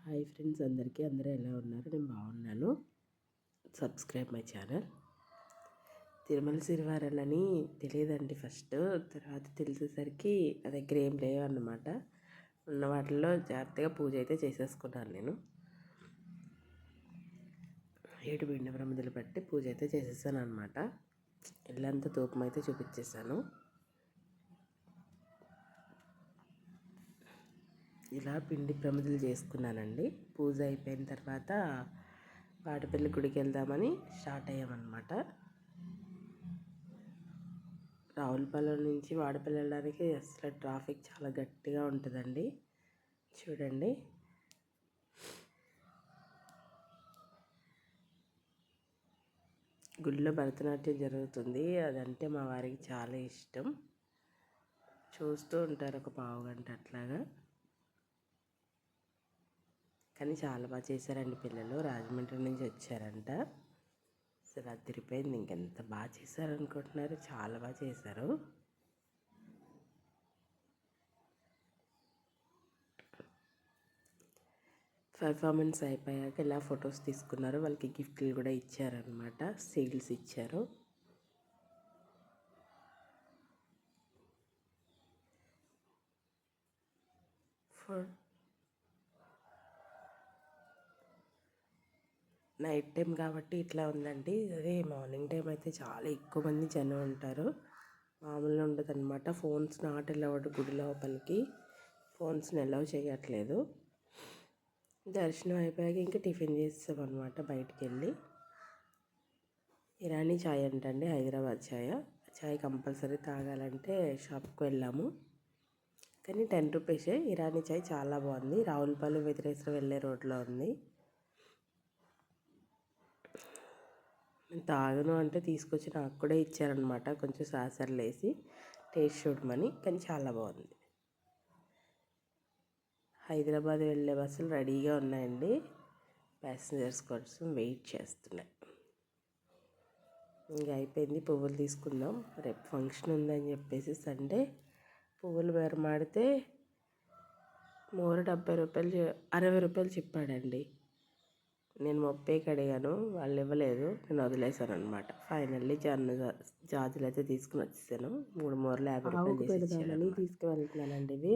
Hi friends, అందరూ ఎలా ఉన్నారు? నేను బాగున్నాను. Subscribe my channel. తిరుమల శ్రీవారాలని తెలియదండి ఫస్ట్. తర్వాత తెలిసేసరికి నా దగ్గర ఏం లేవన్నమాట. ఉన్న వాటిల్లో జాగ్రత్తగా పూజ అయితే చేసేసుకున్నాను. నేను 7 పిండి ప్రమిదలు పట్టి పూజ అయితే చేసేసాను అనమాట. ఇల్లంతా తూపం అయితే చూపించేశాను. ఇలా పిండి ప్రమిదలు చేసుకున్నానండి. పూజ అయిపోయిన తర్వాత వాడపల్లి గుడికి వెళ్దామని స్టార్ట్ అయ్యామన్నమాట. రావులపాలెం నుంచి వాడపల్లి వెళ్ళడానికి అసలు ట్రాఫిక్ చాలా గట్టిగా ఉంటుందండి. చూడండి, గుడిలో భరతనాట్యం జరుగుతుంది. అదంటే మా వారికి చాలా ఇష్టం. చూస్తూ ఉంటారు ఒక పావు గంట అట్లాగా. కానీ చాలా బాగా చేశారండి పిల్లలు. రాజమండ్రి నుంచి వచ్చారంట. అసలు అదిరిపోయింది. ఇంకెంత బాగా చేశారనుకుంటున్నారు, చాలా బాగా చేశారు. పర్ఫార్మెన్స్ అయిపోయాక ఇలా ఫొటోస్ తీసుకున్నారు. వాళ్ళకి గిఫ్ట్లు కూడా ఇచ్చారనమాట. సీల్స్ ఇచ్చారు. నైట్ టైం కాబట్టి ఇట్లా ఉందండి. అదే మార్నింగ్ టైం అయితే చాలా ఎక్కువ మంది జనం ఉంటారు. మామూలుగా ఉండదు అనమాట. Phones not allowed. గుడి లోపలికి ఫోన్స్ని అలౌ చేయట్లేదు. దర్శనం అయిపోయాక ఇంకా టిఫిన్ చేస్తాం అనమాట బయటికి వెళ్ళి. ఇరానీ ఛాయ్ అంటండి, హైదరాబాద్ ఛాయ్ కంపల్సరీ తాగాలంటే షాప్కి వెళ్ళాము. కానీ 10 రూపీసే. ఇరానీ ఛాయ్ చాలా బాగుంది. రావులపాలెం వెతిరేశ్వరం వెళ్ళే రోడ్లో ఉంది. నేను తాగను అంటే తీసుకొచ్చి నాకు కూడా ఇచ్చారనమాట. కొంచెం సాసర్లు వేసి టేస్ట్ చూడమని. కానీ చాలా బాగుంది. హైదరాబాద్ వెళ్ళే బస్సులు రెడీగా ఉన్నాయండి. ప్యాసింజర్స్ కోసం వెయిట్ చేస్తున్నాయి. ఇంకా అయిపోయింది. పువ్వులు తీసుకుందాం. రేపు ఫంక్షన్ ఉందని చెప్పేసి సండే పువ్వులు బేరమాడితే మోరు 70 రూపాయలు 60 రూపాయలు చెప్పాడండి. నేను 30కి అడిగాను, వాళ్ళు ఇవ్వలేదు. నేను వదిలేసాను అనమాట. ఫైనల్లీ జాజులు అయితే తీసుకుని వచ్చేసాను. 3 మోర్లు 50 రూపాయలు తీసుకువెళ్తున్నానండి ఇవి.